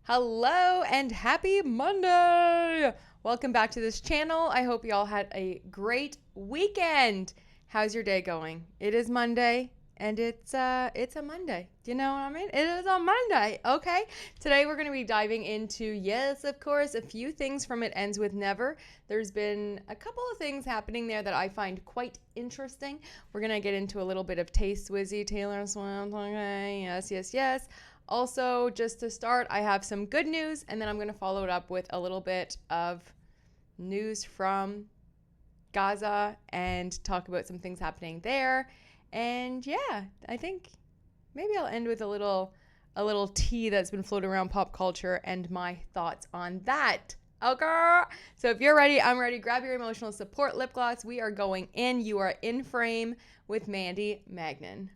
Hello and happy Monday! Welcome back to this channel. I hope you all had a great weekend. How's your day going? It is Monday and it's a Monday. Do you know what I mean? It is a Monday, okay? Today we're going to be diving into, yes, of course, a few things from It Ends With Never. There's been a couple of things happening there that I find quite interesting. We're going to get into a little bit of Tay-Swizzy, Taylor Swift, okay? Yes. Also, just to start, I have some good news, and then I'm going to follow it up with a little bit of news from Gaza and talk about some things happening there. And yeah, I think maybe I'll end with a little tea that's been floating around pop culture and my thoughts on that. Okay. So if you're ready, I'm ready. Grab your emotional support lip gloss. We are going in. You are in frame with Mandy Magnan.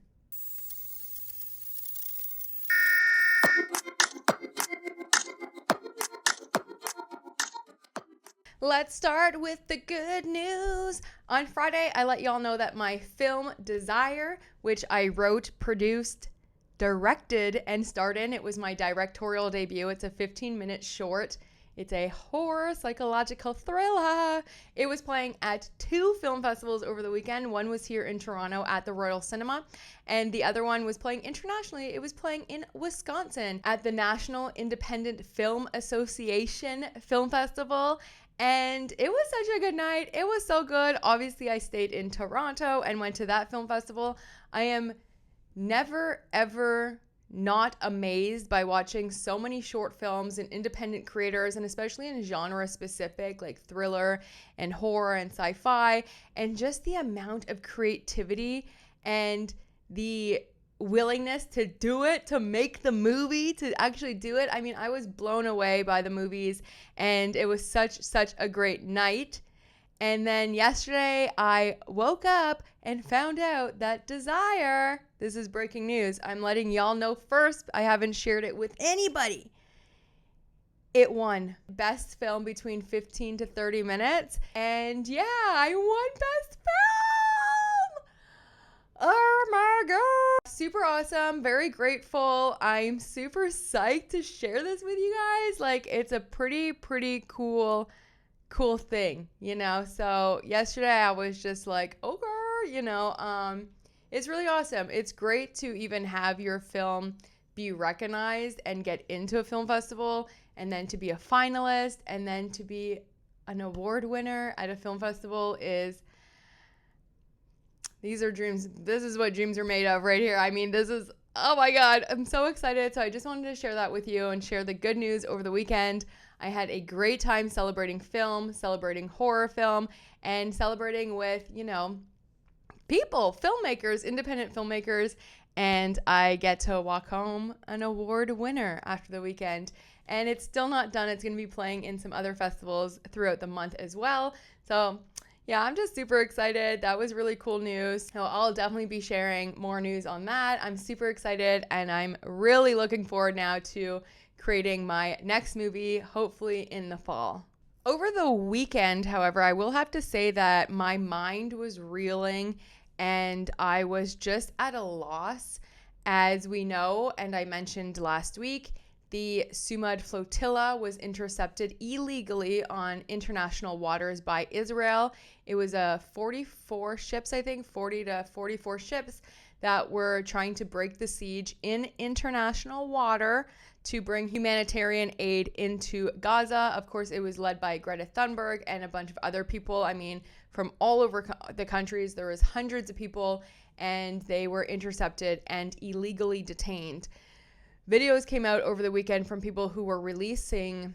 Let's start with the good news. On Friday, I let y'all know that my film Desire, which I wrote, produced, directed, and starred in, it was my directorial debut. It's a 15-minute short. It's a horror psychological thriller. It was playing at 2 film festivals over the weekend. One was here in Toronto at the Royal Cinema, and the other one was playing internationally. It was playing in Wisconsin at the National Independent Film Association Film Festival. And it was such a good night. It was so good. Obviously, I stayed in Toronto and went to that film festival. I am never, ever not amazed by watching so many short films and independent creators, and especially in genre specific like thriller and horror and sci-fi, and just the amount of creativity and the willingness to do it, to make the movie, to actually do it. I mean, I was blown away by the movies, and it was such a great night. And then yesterday I woke up and found out that Desire, this is breaking news, I'm letting y'all know first, I haven't shared it with anybody, it won Best Film between 15 to 30 minutes. And yeah, I won Best Film! Oh my god! Super awesome, very grateful. I'm super psyched to share this with you guys. Like, it's a pretty cool thing, you know? So yesterday I was just like, okay, you know, it's really awesome. It's great to even have your film be recognized and get into a film festival, and then to be a finalist, and then to be an award winner at a film festival these are dreams. This is what dreams are made of right here. I mean, this is, oh my God, I'm so excited. So I just wanted to share that with you and share the good news over the weekend. I had a great time celebrating film, celebrating horror film, and celebrating with, you know, people, filmmakers, independent filmmakers. And I get to walk home an award winner after the weekend. And it's still not done. It's going to be playing in some other festivals throughout the month as well. So yeah, I'm just super excited. That was really cool news. So I'll definitely be sharing more news on that. I'm super excited, and I'm really looking forward now to creating my next movie, hopefully in the fall. Over the weekend, however, I will have to say that my mind was reeling and I was just at a loss. As we know, and I mentioned last week, the Sumud flotilla was intercepted illegally on international waters by Israel. It was 44 ships, I think, 40 to 44 ships that were trying to break the siege in international water to bring humanitarian aid into Gaza. Of course, it was led by Greta Thunberg and a bunch of other people. I mean, from all over the countries, there was hundreds of people, and they were intercepted and illegally detained. Videos came out over the weekend from people who were releasing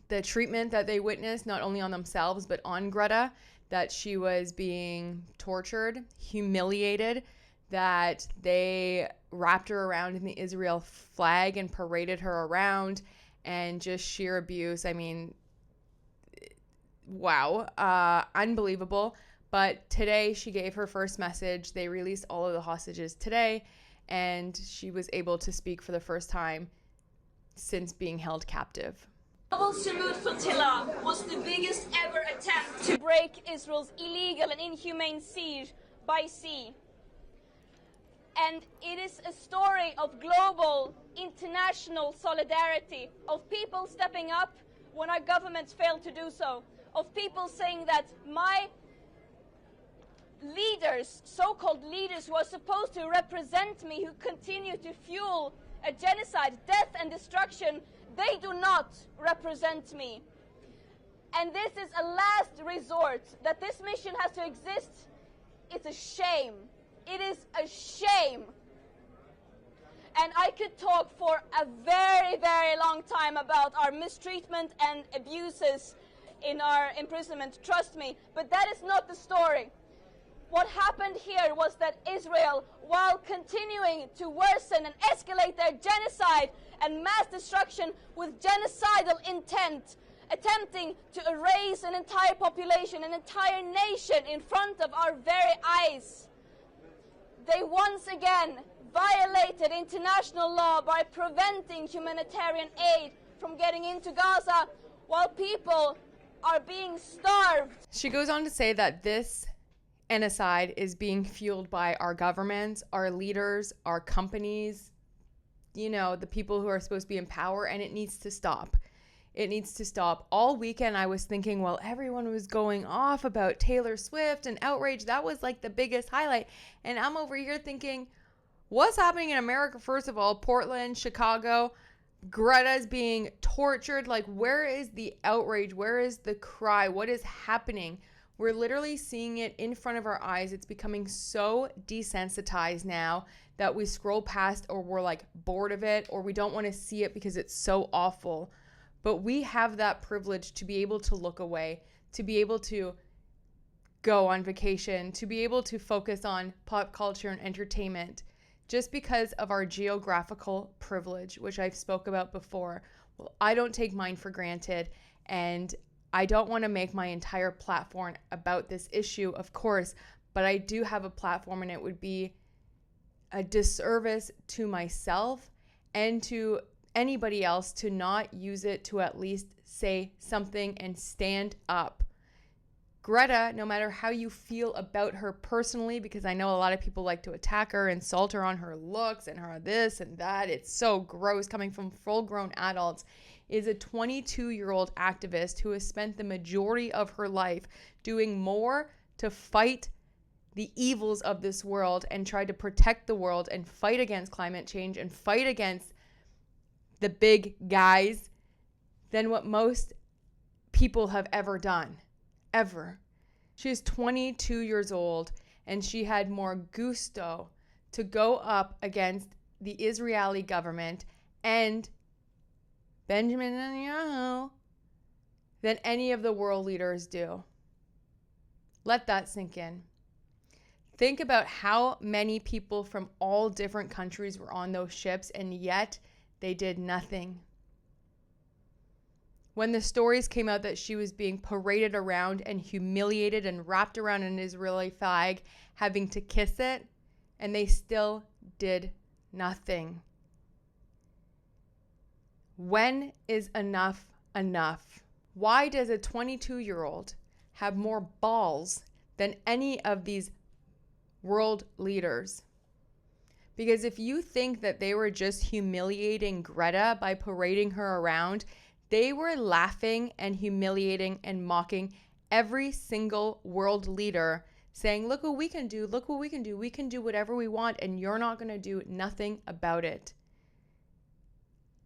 the treatment that they witnessed, not only on themselves, but on Greta, that she was being tortured, humiliated, that they wrapped her around in the Israel flag and paraded her around, and just sheer abuse. I mean, wow, unbelievable. But today she gave her first message. They released all of the hostages today, and she was able to speak for the first time since being held captive. The Sumud flotilla was the biggest ever attempt to break Israel's illegal and inhumane siege by sea. And it is a story of global international solidarity, of people stepping up when our governments fail to do so, of people saying that my leaders, so-called leaders who are supposed to represent me, who continue to fuel a genocide, death and destruction, they do not represent me. And this is a last resort, that this mission has to exist. It's a shame. It is a shame. And I could talk for a very, very long time about our mistreatment and abuses in our imprisonment, trust me, but that is not the story. What happened here was that Israel, while continuing to worsen and escalate their genocide and mass destruction with genocidal intent, attempting to erase an entire population, an entire nation in front of our very eyes, they once again violated international law by preventing humanitarian aid from getting into Gaza while people are being starved. She goes on to say that this genocide is being fueled by our governments, our leaders, our companies, the people who are supposed to be in power, and it needs to stop. It needs to stop. All weekend I was thinking, well, everyone was going off about Taylor Swift and outrage. That was like the biggest highlight. And I'm over here thinking, what's happening in America? First of all, Portland, Chicago, Greta's being tortured. Like, where is the outrage? Where is the cry? What is happening? We're literally seeing it in front of our eyes. It's becoming so desensitized now that we scroll past, or we're like bored of it, or we don't want to see it because it's so awful. But we have that privilege to be able to look away, to be able to go on vacation, to be able to focus on pop culture and entertainment, just because of our geographical privilege, which I've spoke about before. Well, I don't take mine for granted, and I don't want to make my entire platform about this issue, of course, but I do have a platform, and it would be a disservice to myself and to anybody else to not use it to at least say something and stand up. Greta, no matter how you feel about her personally, because I know a lot of people like to attack her, insult her on her looks and her this and that, it's so gross coming from full-grown adults, is a 22-year-old activist who has spent the majority of her life doing more to fight the evils of this world and try to protect the world and fight against climate change and fight against the big guys than what most people have ever done. Ever. She is 22 years old, and she had more gusto to go up against the Israeli government and Benjamin Netanyahu than any of the world leaders do. Let that sink in. Think about how many people from all different countries were on those ships, and yet they did nothing. When the stories came out that she was being paraded around and humiliated and wrapped around an Israeli flag, having to kiss it, and they still did nothing. When is enough enough? Why does a 22-year-old have more balls than any of these world leaders? Because if you think that they were just humiliating Greta by parading her around, they were laughing and humiliating and mocking every single world leader, saying, look what we can do, look what we can do. We can do whatever we want, and you're not going to do nothing about it.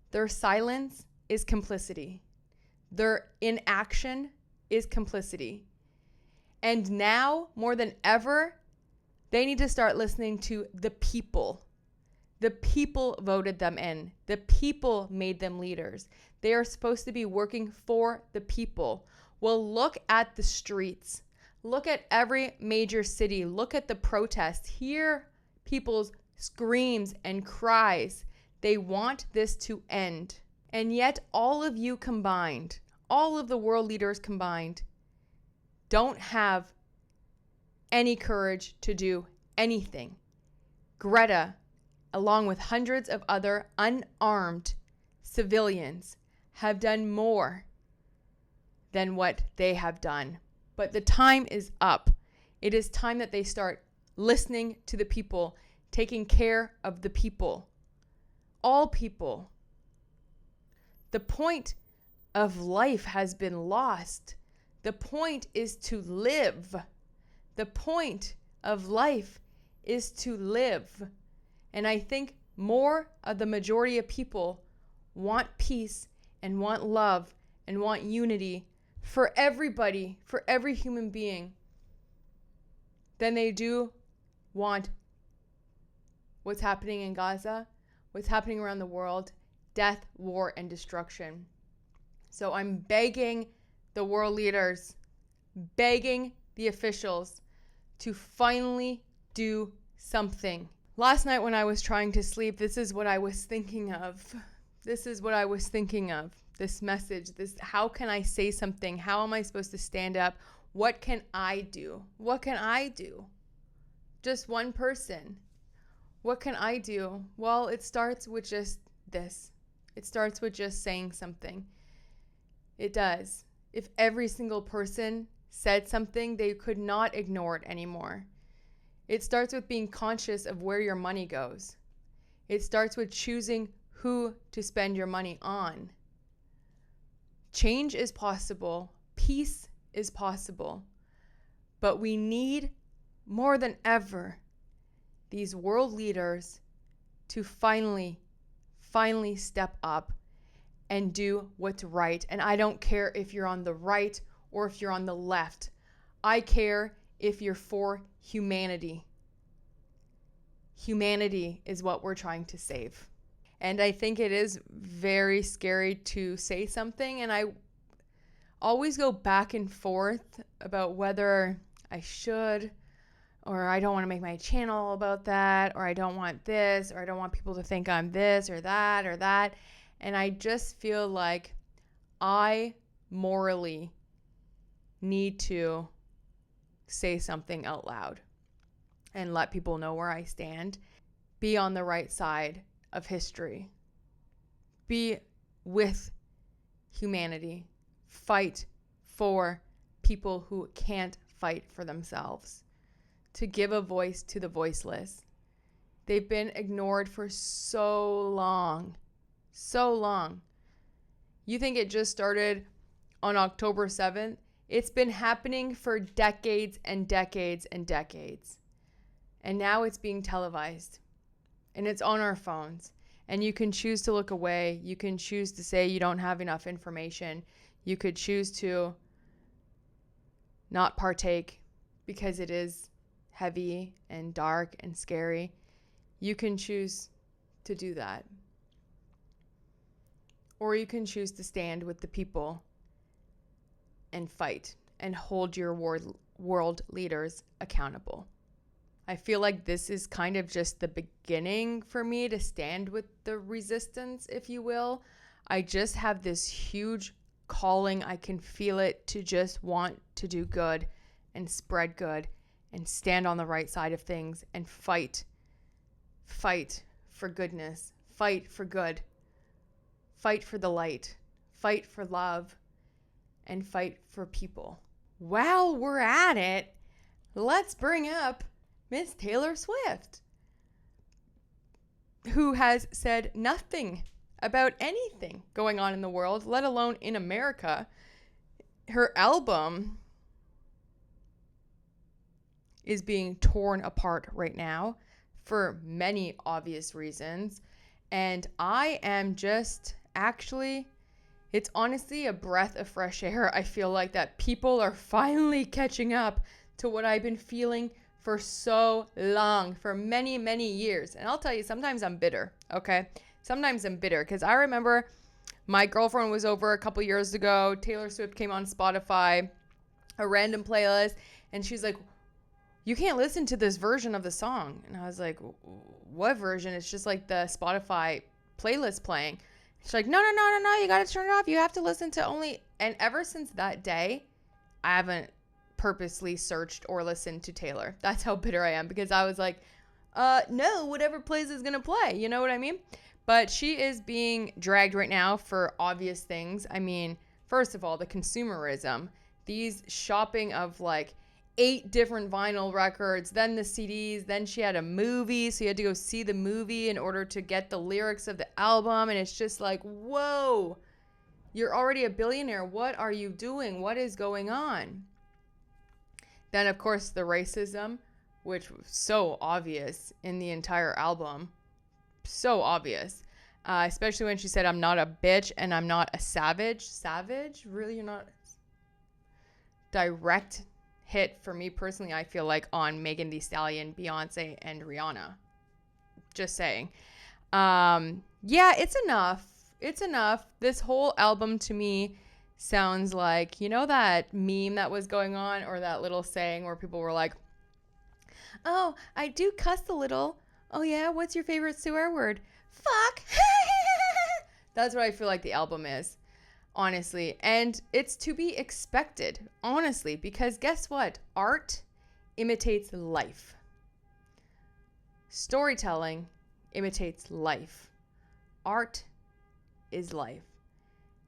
Their silence is complicity. Their inaction is complicity. And now, more than ever, they need to start listening to the people. The people voted them in. The people made them leaders. They are supposed to be working for the people. Well, look at the streets. Look at every major city. Look at the protests. Hear people's screams and cries. They want this to end. And yet all of you combined, all of the world leaders combined, don't have any courage to do anything. Greta, along with hundreds of other unarmed civilians, have done more than what they have done. But the time is up. It is time that they start listening to the people, taking care of the people. all people. The point of life has been lost. The point is to live. The point of life is to live. And I think more of the majority of people want peace and want love and want unity for everybody, for every human being, than they do want what's happening in Gaza, what's happening around the world, death, war, and destruction. So I'm begging the world leaders, begging the officials to finally do something. Last night when I was trying to sleep, this is what I was thinking of. This is what I was thinking of. This message, how can I say something? How am I supposed to stand up? What can I do? What can I do? Just one person. What can I do? Well, it starts with just this. It starts with just saying something. It does. If every single person said something, they could not ignore it anymore. It starts with being conscious of where your money goes. It starts with choosing who to spend your money on. Change is possible. Peace is possible. But we need, more than ever, these world leaders to finally step up and do what's right. And I don't care if you're on the right or if you're on the left. I care if you're for humanity. Humanity is what we're trying to save. And I think it is very scary to say something. And I always go back and forth about whether I should, or I don't want to make my channel about that, or I don't want this, or I don't want people to think I'm this or that or that. And I just feel like I morally need to say something out loud and let people know where I stand. Be on the right side of history. Be with humanity. Fight for people who can't fight for themselves. To give a voice to the voiceless. They've been ignored for so long. So long. You think it just started on October 7th? It's been happening for decades and decades and decades. And now it's being televised. And it's on our phones. And you can choose to look away. You can choose to say you don't have enough information. You could choose to not partake because it is heavy and dark and scary. You can choose to do that. Or you can choose to stand with the people and fight and hold your world leaders accountable. I feel like this is kind of just the beginning for me to stand with the resistance, if you will. I just have this huge calling. I can feel it to just want to do good and spread good and stand on the right side of things and fight. Fight for goodness. Fight for good. Fight for the light. Fight for love. And fight for people. While we're at it, let's bring up Miss Taylor Swift, who has said nothing about anything going on in the world, let alone in America. Her album is being torn apart right now for many obvious reasons. And I am just actually, it's honestly a breath of fresh air. I feel like that people are finally catching up to what I've been feeling for so long, for many, many years. And I'll tell you, sometimes I'm bitter, okay? Sometimes I'm bitter because I remember my girlfriend was over a couple years ago. Taylor Swift came on Spotify, a random playlist, and she's like, you can't listen to this version of the song. And I was like, what version? It's just like the Spotify playlist playing. She's like, no, you got to turn it off. You have to listen to only. And ever since that day, I haven't purposely searched or listened to Taylor. That's how bitter I am, because I was like, no, whatever plays is going to play. You know what I mean? But she is being dragged right now for obvious things. I mean, first of all, the consumerism, these shopping of like 8 different vinyl records, then the CDs, then she had a movie, so you had to go see the movie in order to get the lyrics of the album, and it's just like, whoa, you're already a billionaire. What are you doing? What is going on? Then, of course, the racism, which was so obvious in the entire album. So obvious. Especially when she said, I'm not a bitch and I'm not a savage. Savage? Really? You're not? Direct hit for me personally, I feel like, on Megan Thee Stallion, Beyonce, and Rihanna. Just saying. Yeah, it's enough. It's enough. This whole album to me sounds like, you know, that meme that was going on, or that little saying where people were like, oh, I do cuss a little. Oh yeah, what's your favorite swear word? Fuck. That's what I feel like the album is, honestly. And it's to be expected, honestly, because guess what? Art imitates life. Storytelling imitates life. Art is life.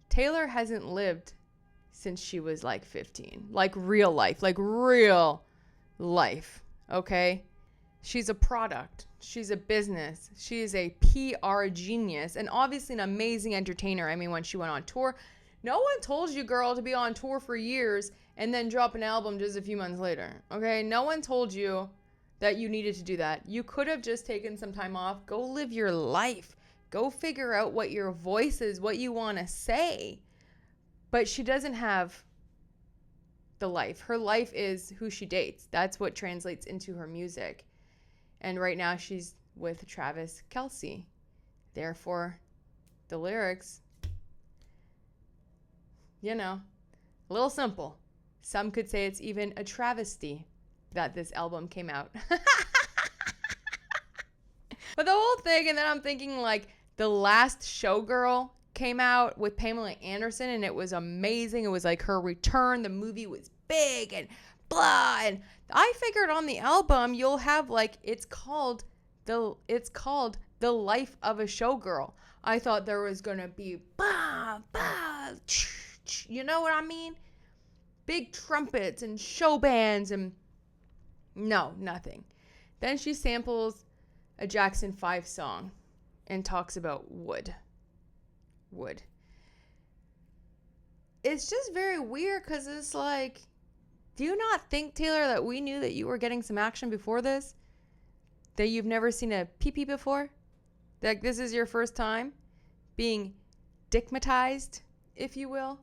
Taylor hasn't lived since she was like 15. Like real life. Like real life. Okay? She's a product. She's a business. She is a PR genius. And obviously an amazing entertainer. I mean, when she went on tour, no one told you, girl, to be on tour for years and then drop an album just a few months later. Okay? No one told you that you needed to do that. You could have just taken some time off. Go live your life. Go figure out what your voice is, what you want to say. But she doesn't have the life. Her life is who she dates. That's what translates into her music. And right now she's with Travis Kelce. Therefore, the lyrics, you know, a little simple. Some could say it's even a travesty that this album came out. But the whole thing, and then I'm thinking like, The Last Showgirl came out with Pamela Anderson, and it was amazing. It was like her return. The movie was big and blah. And I figured on the album you'll have like, it's called The Life of a Showgirl. I thought there was gonna be bah, bah, you know what I mean? Big trumpets and show bands, and no, nothing. Then she samples a Jackson 5 song and talks about wood. It's just very weird, because it's like, do you not think, Taylor, that we knew that you were getting some action before this? That you've never seen a pee-pee before? That this is your first time being dickmatized, if you will?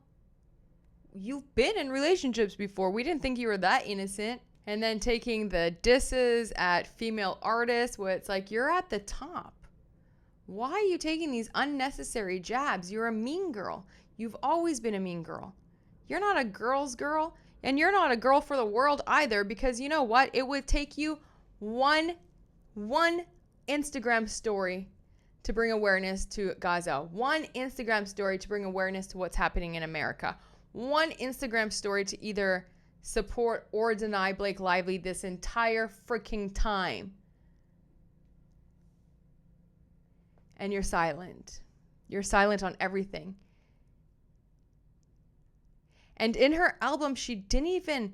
You've been in relationships before. We didn't think you were that innocent. And then taking the disses at female artists, where it's like, you're at the top. Why are you taking these unnecessary jabs? You're a mean girl. You've always been a mean girl. You're not a girl's girl, and you're not a girl for the world either, because you know what? It would take you one Instagram story to bring awareness to Gaza. One Instagram story to bring awareness to what's happening in America. One Instagram story to either support or deny Blake Lively this entire freaking time. And you're silent. You're silent on everything. And in her album, she didn't even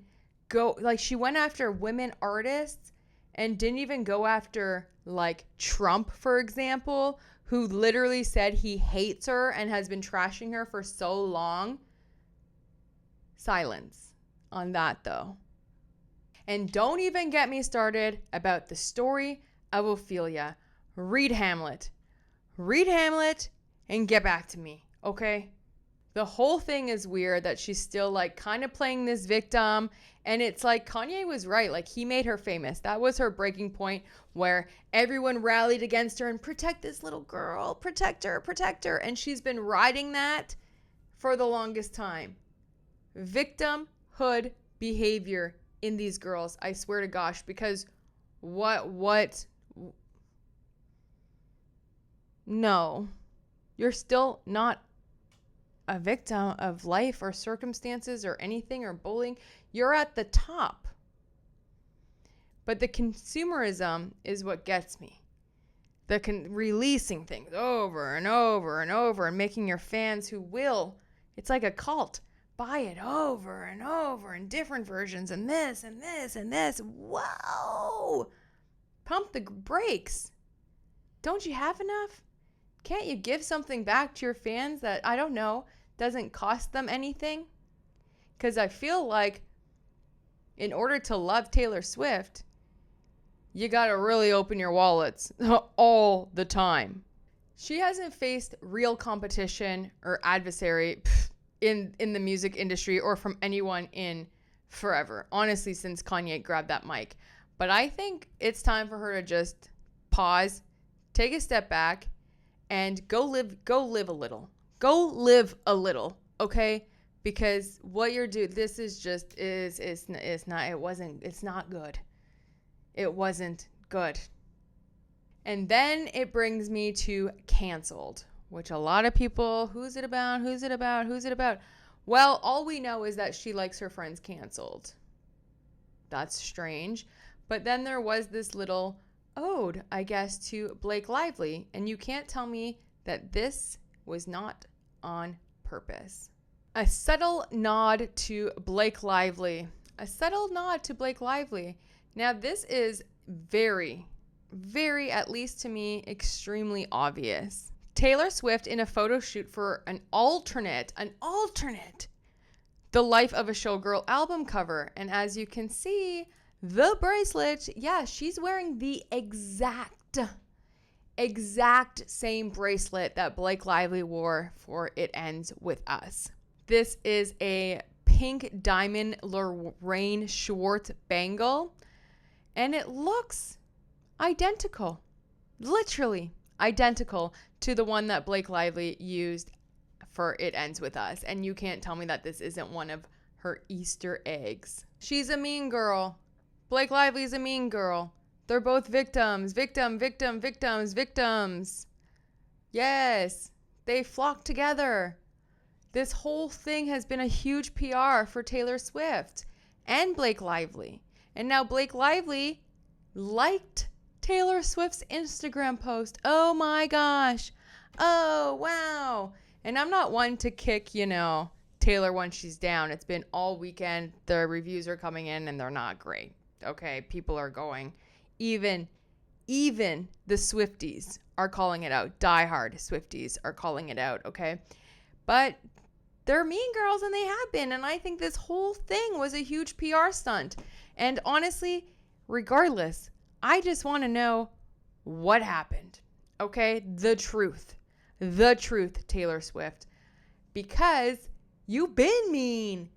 go, like, she went after women artists and didn't even go after, like, Trump, for example, who literally said he hates her and has been trashing her for so long. Silence on that, though. And don't even get me started about the story of Ophelia. Read Hamlet. Read Hamlet and get back to me, okay? The whole thing is weird that she's still like kind of playing this victim. And it's like Kanye was right. Like, he made her famous. That was her breaking point, where everyone rallied against her and protect this little girl, protect her, protect her. And she's been riding that for the longest time. Victimhood behavior in these girls, I swear to gosh, because what? No, you're still not a victim of life or circumstances or anything or bullying. You're at the top. But the consumerism is what gets me. The releasing things over and over and over and making your fans who will, it's like a cult, buy it over and over in different versions and this and this and this. Whoa! Pump the brakes. Don't you have enough? Can't you give something back to your fans that, I don't know, doesn't cost them anything? Because I feel like in order to love Taylor Swift, you gotta really open your wallets all the time. She hasn't faced real competition or adversary in the music industry or from anyone in forever. Honestly, since Kanye grabbed that mic. But I think it's time for her to just pause, take a step back, and go live a little. Go live a little, okay? Because what you're doing, this is just it's not good. It wasn't good. And then it brings me to canceled, which a lot of people, who's it about? Well, all we know is that she likes her friends canceled. That's strange. But then there was this little ode, I guess, to Blake Lively. And you can't tell me that this was not on purpose. A subtle nod to Blake Lively. Now, this is very, at least to me, extremely obvious. Taylor Swift in a photo shoot for an alternate, The Life of a Showgirl album cover. And as you can see, the bracelet, yeah, she's wearing the exact same bracelet that Blake Lively wore for It Ends With Us. This is a pink diamond Lorraine Schwartz bangle, and it looks identical, literally identical to the one that Blake Lively used for It Ends With Us. And you can't tell me that this isn't one of her Easter eggs. She's a mean girl. Blake Lively's a mean girl. They're both victims. Yes, they flock together. This whole thing has been a huge PR for Taylor Swift and Blake Lively. And now Blake Lively liked Taylor Swift's Instagram post. Oh my gosh. Oh, wow. And I'm not one to kick, Taylor when she's down. It's been all weekend. The reviews are coming in and they're not great. Okay, people are going. Even the Swifties are calling it out. Diehard Swifties are calling it out, okay? But they're mean girls, and they have been. And I think this whole thing was a huge PR stunt. And honestly, regardless, I just want to know what happened, okay? The truth, Taylor Swift. Because you've been mean.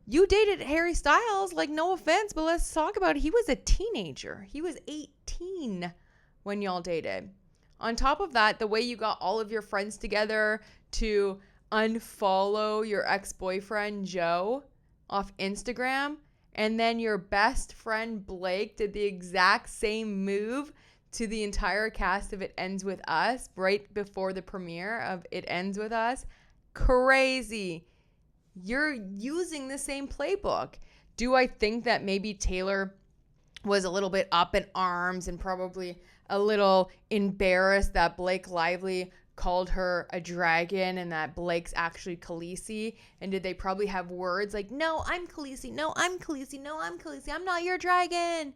You dated Harry Styles, like, no offense, but let's talk about it. He was a teenager. He was 18 when y'all dated. On top of that, the way you got all of your friends together to unfollow your ex-boyfriend, Joe, off Instagram, and then your best friend, Blake, did the exact same move to the entire cast of It Ends With Us right before the premiere of It Ends With Us. Crazy. You're using the same playbook. Do I think that maybe Taylor was a little bit up in arms and probably a little embarrassed that Blake Lively called her a dragon and that Blake's actually Khaleesi? And did they probably have words like, no, I'm Khaleesi, no, I'm Khaleesi, no, I'm Khaleesi, I'm not your dragon?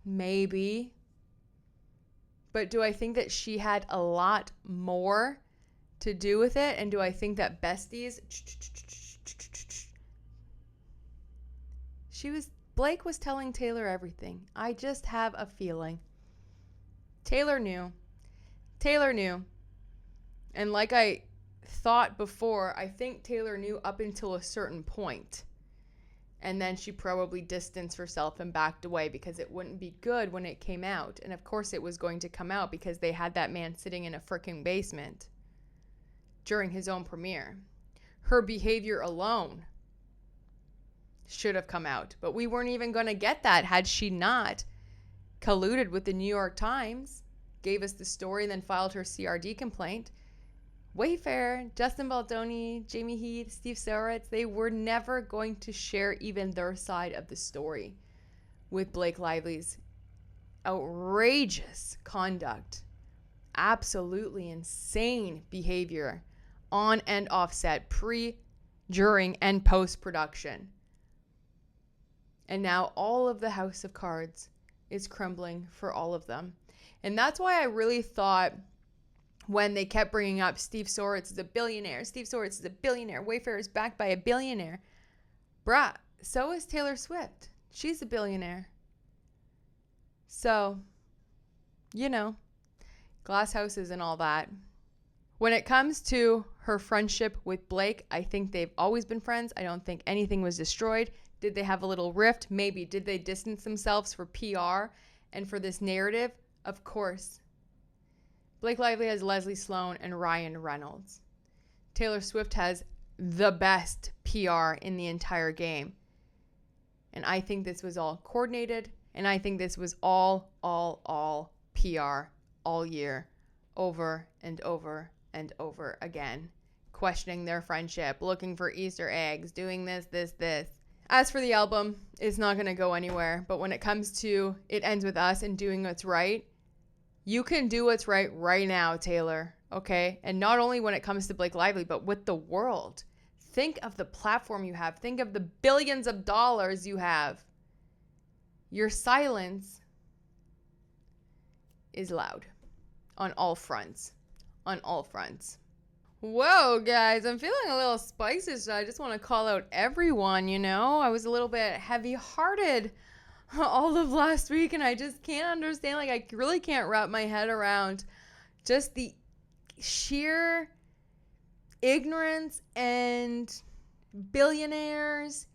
Maybe. But do I think that she had a lot more to do with it? And do I think that besties, Blake was telling Taylor everything. I just have a feeling. Taylor knew. And like I thought before, I think Taylor knew up until a certain point. And then she probably distanced herself and backed away because it wouldn't be good when it came out. And of course it was going to come out because they had that man sitting in a freaking basement during his own premiere. Her behavior alone should have come out. But we weren't even going to get that had she not colluded with the New York Times, gave us the story, and then filed her CRD complaint. WAYFARER, Justin Baldoni, Jamie Heath, Steve Soretz, they were never going to share even their side of the story with Blake Lively's outrageous conduct, absolutely insane behavior on and off set, pre, during, and post-production. And now all of the house of cards is crumbling for all of them. And that's why I really thought when they kept bringing up Steve Soritz is a billionaire, Steve Soritz is a billionaire, Wayfarer is backed by a billionaire. Bruh, so is Taylor Swift. She's a billionaire. So, you know, glass houses and all that. When it comes to her friendship with Blake, I think they've always been friends. I don't think anything was destroyed. Did they have a little rift? Maybe. Did they distance themselves for PR and for this narrative? Of course. Blake Lively has Leslie Sloan and Ryan Reynolds. Taylor Swift has the best PR in the entire game. And I think this was all coordinated. And I think this was all PR all year, over and over and over again. Questioning their friendship, looking for Easter eggs, doing this. As for the album, it's not going to go anywhere. But when it comes to It Ends With Us and doing what's right, you can do what's right now, Taylor. Okay? And not only when it comes to Blake Lively, but with the world. Think of the platform you have. Think of the billions of dollars you have. Your silence is loud on all fronts. On all fronts. Whoa, guys, I'm feeling a little spicy, so I just want to call out everyone, you know? I was a little bit heavy-hearted all of last week, and I just can't understand, like, I really can't wrap my head around just the sheer ignorance and billionaires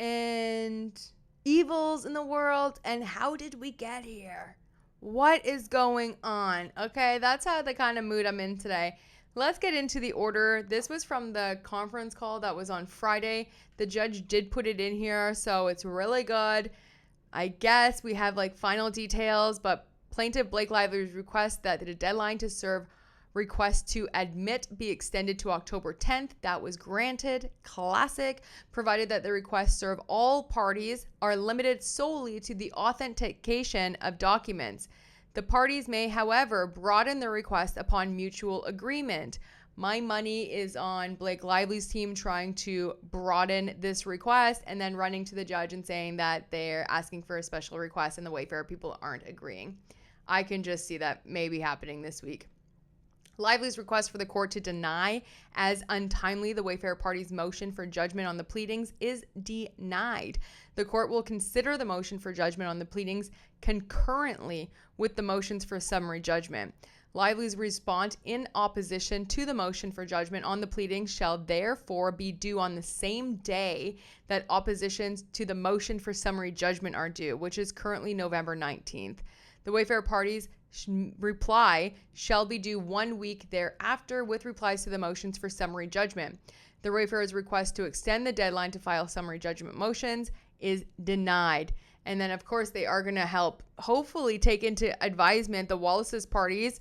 and evils in the world, and how did we get here? What is going on? Okay, that's how the kind of mood I'm in today. Let's get into the order. This was from the conference call that was on Friday. The judge did put it in here, so it's really good. I guess we have like final details, but plaintiff Blake Lively's request that the deadline to serve request to admit be extended to October 10th. That was granted. Classic. Provided that the requests serve all parties are limited solely to the authentication of documents. The parties may, however, broaden the request upon mutual agreement. My money is on Blake Lively's team trying to broaden this request and then running to the judge and saying that they're asking for a special request and the Wayfarer people aren't agreeing. I can just see that maybe happening this week. Lively's request for the court to deny as untimely the Wayfarer party's motion for judgment on the pleadings is denied. The court will consider the motion for judgment on the pleadings concurrently with the motions for summary judgment. Lively's response in opposition to the motion for judgment on the pleadings shall therefore be due on the same day that oppositions to the motion for summary judgment are due, which is currently November 19th. The Wayfarer parties reply shall be due 1 week thereafter with replies to the motions for summary judgment. The Wayfarer's request to extend the deadline to file summary judgment motions is denied. And then, of course, they are going to help hopefully take into advisement the Wallace's parties.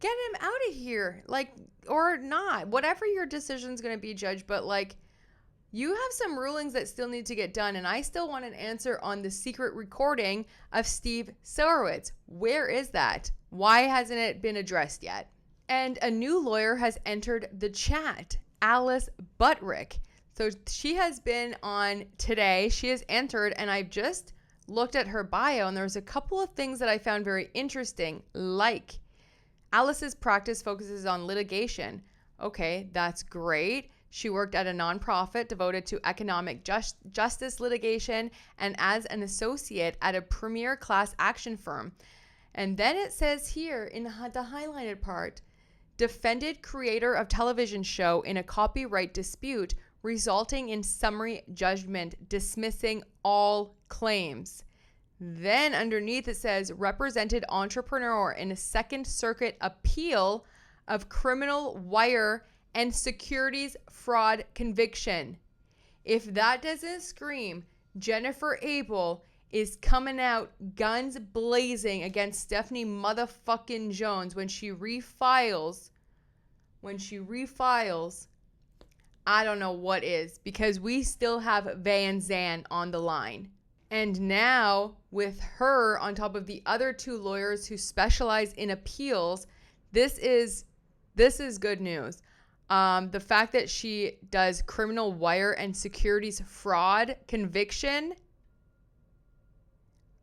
Get him out of here, like, or not. Whatever your decision is going to be, Judge, but like, you have some rulings that still need to get done, and I still want an answer on the secret recording of Steve Soritz. Where is that? Why hasn't it been addressed yet? And a new lawyer has entered the chat, Alice Buttrick. So she has been on today. She has entered, and I've just looked at her bio, and there's a couple of things that I found very interesting, like Alice's practice focuses on litigation. Okay, that's great. She worked at a nonprofit devoted to economic justice litigation and as an associate at a premier class action firm. And then it says here in the highlighted part, defended creator of television show in a copyright dispute resulting in summary judgment dismissing all claims. Then underneath it says represented entrepreneur in a Second Circuit appeal of criminal wire and securities fraud conviction. If that doesn't scream, Jennifer Abel is coming out guns blazing against Stephanie motherfucking Jones when she refiles, I don't know what is, because we still have Van Zandt on the line. And now with her on top of the other two lawyers who specialize in appeals, this is good news. The fact that she does criminal wire and securities fraud conviction,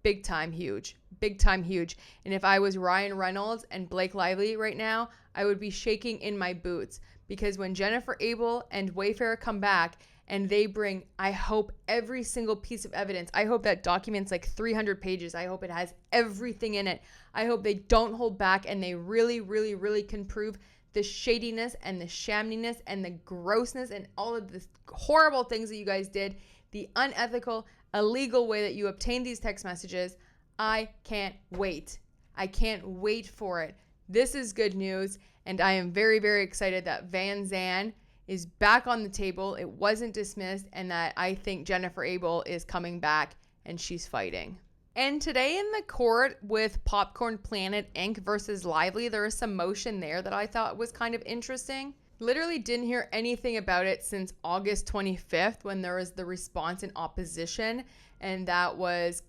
big time huge. Big time huge. And if I was Ryan Reynolds and Blake Lively right now, I would be shaking in my boots, because when Jennifer Abel and Wayfarer come back and they bring, I hope, every single piece of evidence. I hope that document's like 300 pages. I hope it has everything in it. I hope they don't hold back and they really, really, really can prove the shadiness and the shamminess and the grossness and all of the horrible things that you guys did, the unethical, illegal way that you obtained these text messages. I can't wait. I can't wait for it. This is good news, and I am very, very excited that Van Zandt is back on the table. It wasn't dismissed, and that I think Jennifer Abel is coming back and she's fighting. And today in the court with Popcorn Planet Inc. versus Lively, there was some motion there that I thought was kind of interesting. Literally didn't hear anything about it since August 25th when there was the response in opposition, and that was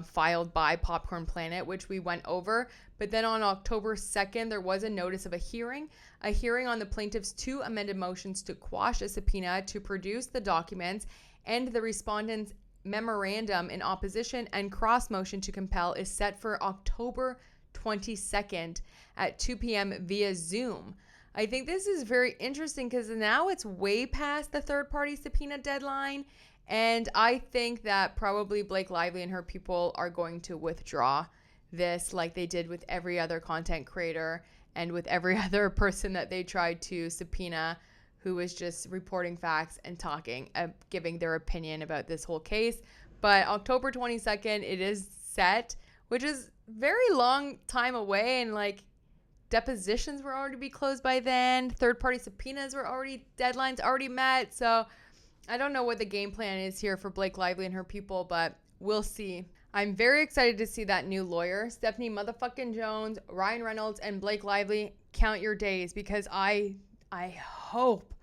filed by Popcorn Planet, which we went over. But then on October 2nd, there was a notice of a hearing on the plaintiff's 2 amended motions to quash a subpoena to produce the documents, and the respondent's memorandum in opposition and cross motion to compel is set for October 22nd at 2 p.m. via Zoom. I think this is very interesting because now it's way past the third-party subpoena deadline, and I think that probably Blake Lively and her people are going to withdraw this like they did with every other content creator and with every other person that they tried to subpoena who was just reporting facts and talking, giving their opinion about this whole case. But October 22nd, it is set, which is very long time away, and like depositions were already be closed by then. Third-party subpoenas were deadlines already met. So I don't know what the game plan is here for Blake Lively and her people, but we'll see. I'm very excited to see that new lawyer, Stephanie motherfucking Jones, Ryan Reynolds, and Blake Lively. Count your days, because I hope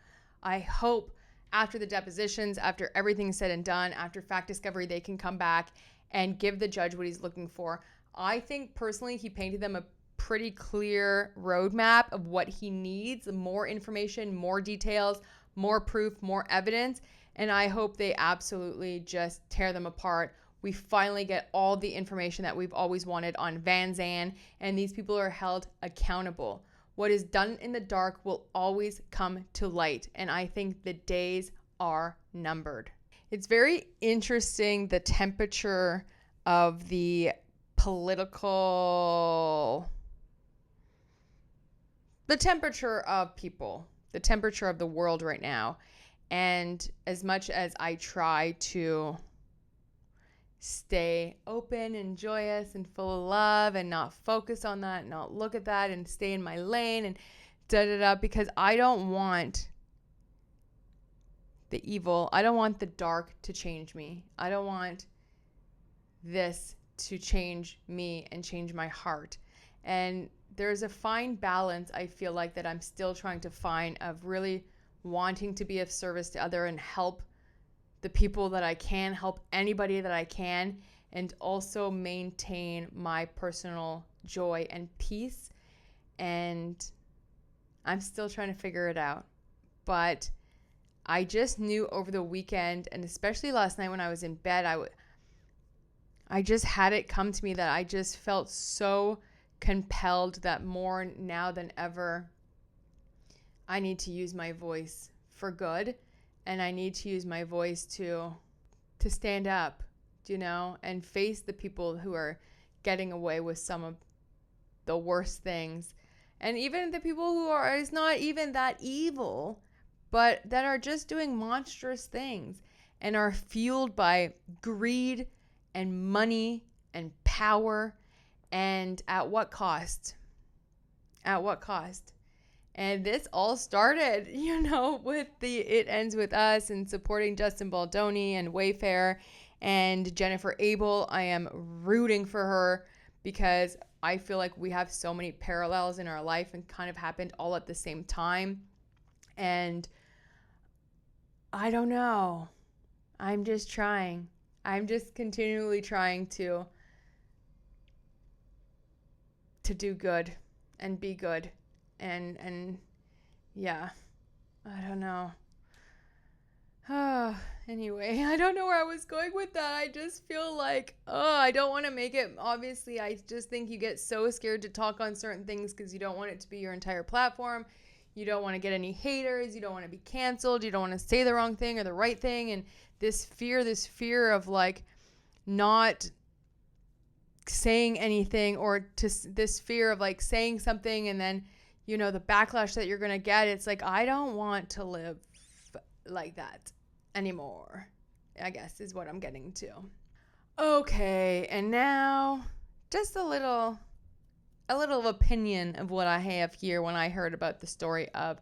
after the depositions, after everything's said and done, after fact discovery, they can come back and give the judge what he's looking for. I think personally he painted them a pretty clear roadmap of what he needs: more information, more details, more proof, more evidence. And I hope they absolutely just tear them apart. We finally get all the information that we've always wanted on Van Zandt, and these people are held accountable. What is done in the dark will always come to light, and I think the days are numbered. It's very interesting, the temperature of the temperature of people, the temperature of the world right now. And as much as I try to stay open and joyous and full of love and not focus on that, not look at that, and stay in my lane and because I don't want the evil, I don't want the dark to change me. I don't want this to change me and change my heart. And there's a fine balance, I feel like, that I'm still trying to find, of really wanting to be of service to other and help the people that I can, help anybody that I can, and also maintain my personal joy and peace. And I'm still trying to figure it out. But I just knew over the weekend, and especially last night when I was in bed, I just had it come to me that I just felt so compelled that more now than ever, I need to use my voice for good. And I need to use my voice to stand up, and face the people who are getting away with some of the worst things. And even the people who is not even that evil, but that are just doing monstrous things and are fueled by greed and money and power. And at what cost? At what cost? And this all started, with the It Ends With Us and supporting Justin Baldoni and Wayfarer and Jennifer Abel. I am rooting for her because I feel like we have so many parallels in our life and kind of happened all at the same time. And I don't know. I'm just trying. I'm just continually trying to do good and be good. And yeah, I don't know. Anyway, I don't know where I was going with that. I just feel like, I don't want to make it. Obviously, I just think you get so scared to talk on certain things because you don't want it to be your entire platform. You don't want to get any haters. You don't want to be canceled. You don't want to say the wrong thing or the right thing. And this fear of like not saying anything, or this fear of like saying something and then, you know, the backlash that you're going to get. It's like, I don't want to live like that anymore, I guess is what I'm getting to. Okay, and now just a little opinion of what I have here when I heard about the story of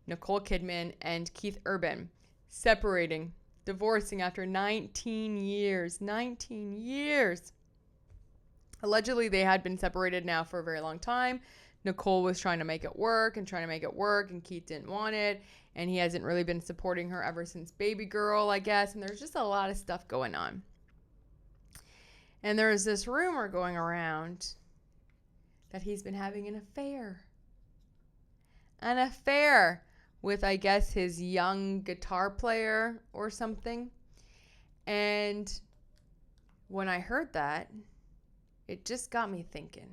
Nicole Kidman and Keith Urban separating, divorcing after 19 years. 19 years. Allegedly, they had been separated now for a very long time. Nicole was trying to make it work, and Keith didn't want it. And he hasn't really been supporting her ever since Baby Girl, I guess. And there's just a lot of stuff going on. And there's this rumor going around that he's been having an affair. An affair with, I guess, his young guitar player or something. And when I heard that, it just got me thinking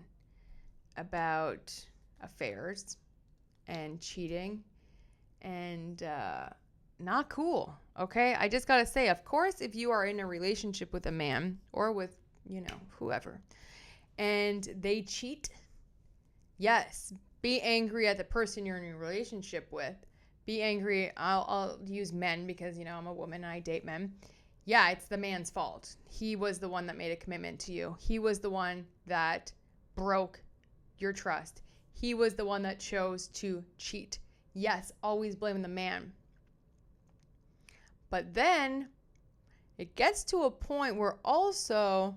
about affairs and cheating. And not cool, okay? I just gotta say, of course, if you are in a relationship with a man or with, you know, whoever, and they cheat, yes, be angry at the person you're in a relationship with. Be angry. I'll use men because, you know, I'm a woman and I date men. Yeah, it's the man's fault. He was the one that made a commitment to you. He was the one that broke your trust. He was the one that chose to cheat. Yes, always blaming the man. But then it gets to a point where also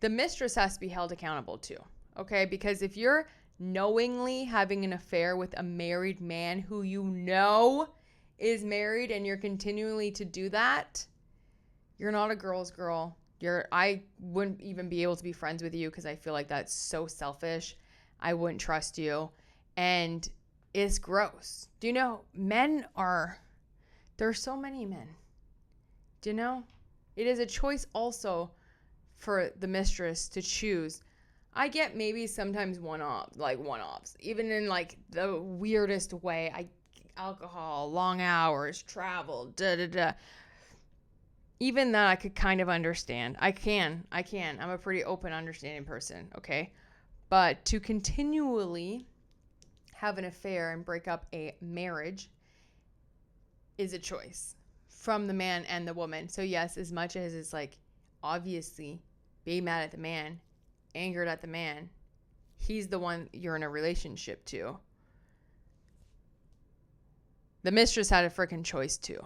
the mistress has to be held accountable too. Okay? Because if you're knowingly having an affair with a married man who you know is married and you're continually to do that, you're not a girl's girl. I wouldn't even be able to be friends with you because I feel like that's so selfish. I wouldn't trust you. And it's gross. Do you know, there's so many men. Do you know? It is a choice also for the mistress to choose. I get maybe sometimes one-offs, even in like the weirdest way. Alcohol, long hours, travel, Even that I could kind of understand. I can. I'm a pretty open, understanding person, okay? But to continually have an affair and break up a marriage is a choice from the man and the woman. So yes, as much as it's like obviously being mad at the man, angered at the man, he's the one you're in a relationship to. The mistress had a freaking choice too.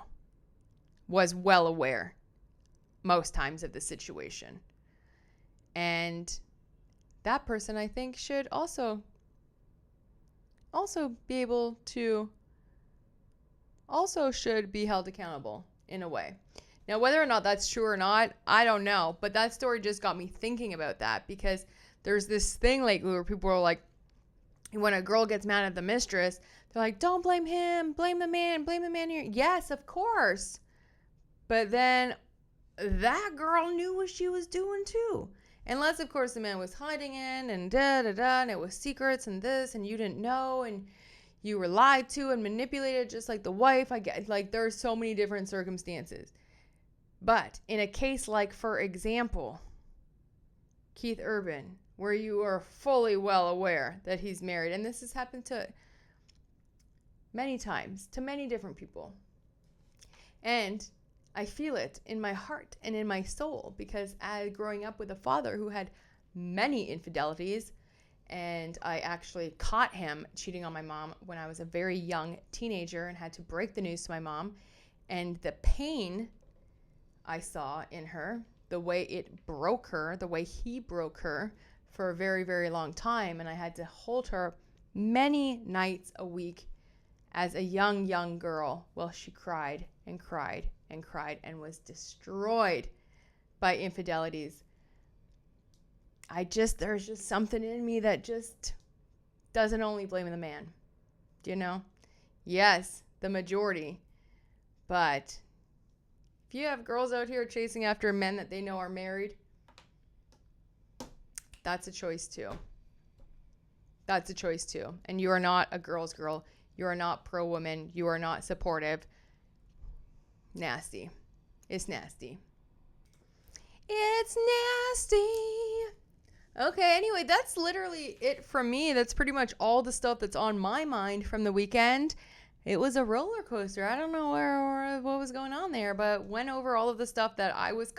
Was well aware most times of the situation. And that person, I think, should also be able to should be held accountable in a way. Now, whether or not that's true or not, I don't know. But that story just got me thinking about that, because there's this thing lately where people are like, when a girl gets mad at the mistress, they're like, don't blame him, blame the man here. Yes, of course. But then that girl knew what she was doing too. Unless, of course, the man was hiding in and and it was secrets and this, and you didn't know, and you were lied to and manipulated just like the wife. I get, like, there are so many different circumstances. But in a case like, for example, Keith Urban, where you are fully well aware that he's married, and this has happened to many times, to many different people. And I feel it in my heart and in my soul, because growing up with a father who had many infidelities, and I actually caught him cheating on my mom when I was a very young teenager and had to break the news to my mom. And the pain I saw in her, the way it broke her, the way he broke her for a very, very long time. And I had to hold her many nights a week as a young girl while she cried and cried and cried and was destroyed by infidelities. There's just something in me that just doesn't only blame the man. You know? Yes, the majority. But if you have girls out here chasing after men that they know are married, that's a choice too. That's a choice too. And you are not a girl's girl. You are not pro-woman. You are not supportive. Nasty. It's nasty. It's nasty. Okay, anyway, that's literally it from me. That's pretty much all the stuff that's on my mind from the weekend. It was a roller coaster. I don't know what was going on there, but went over all of the stuff that I was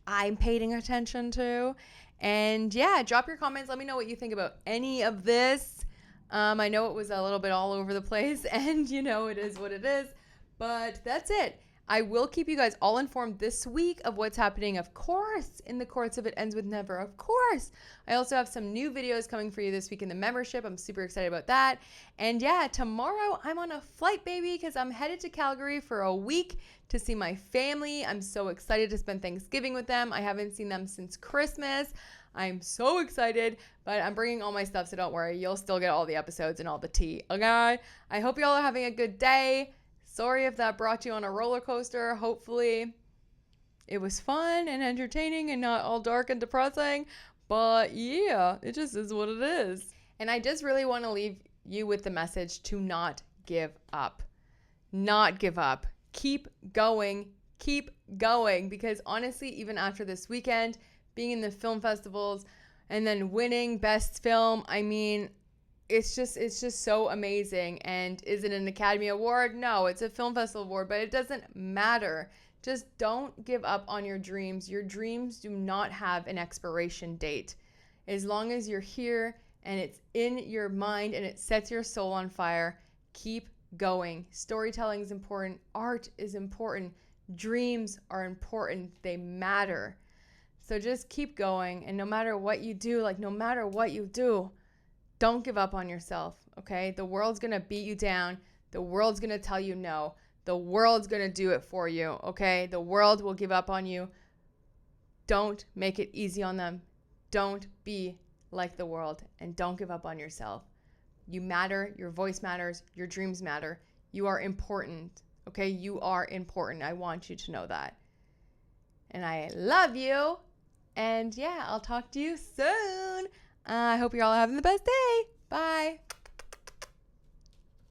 I'm paying attention to. And yeah, drop your comments. Let me know what you think about any of this. I know it was a little bit all over the place, and it is what it is. But that's it. I will keep you guys all informed this week of what's happening, of course, in the courts of It Ends With Never, of course. I also have some new videos coming for you this week in the membership. I'm super excited about that. And yeah, tomorrow I'm on a flight, baby, because I'm headed to Calgary for a week to see my family. I'm so excited to spend Thanksgiving with them. I haven't seen them since Christmas. I'm so excited, but I'm bringing all my stuff, so don't worry. You'll still get all the episodes and all the tea, okay? I hope y'all are having a good day. Sorry if that brought you on a roller coaster. Hopefully it was fun and entertaining and not all dark and depressing. But yeah, it just is what it is. And I just really want to leave you with the message to not give up. Not give up. Keep going. Keep going. Because honestly, even after this weekend, being in the film festivals and then winning best film, I mean, it's just so amazing. And is it an Academy Award? No, it's a film festival award, but it doesn't matter. Just don't give up on your dreams. Your dreams do not have an expiration date. As long as you're here and it's in your mind and it sets your soul on fire, keep going. Storytelling is important. Art is important. Dreams are important. They matter. So just keep going. And no matter what you do, don't give up on yourself, okay? The world's going to beat you down. The world's going to tell you no. The world's going to do it for you, okay? The world will give up on you. Don't make it easy on them. Don't be like the world, and don't give up on yourself. You matter. Your voice matters. Your dreams matter. You are important, okay? You are important. I want you to know that. And I love you. And yeah, I'll talk to you soon. I hope you're all having the best day. Bye.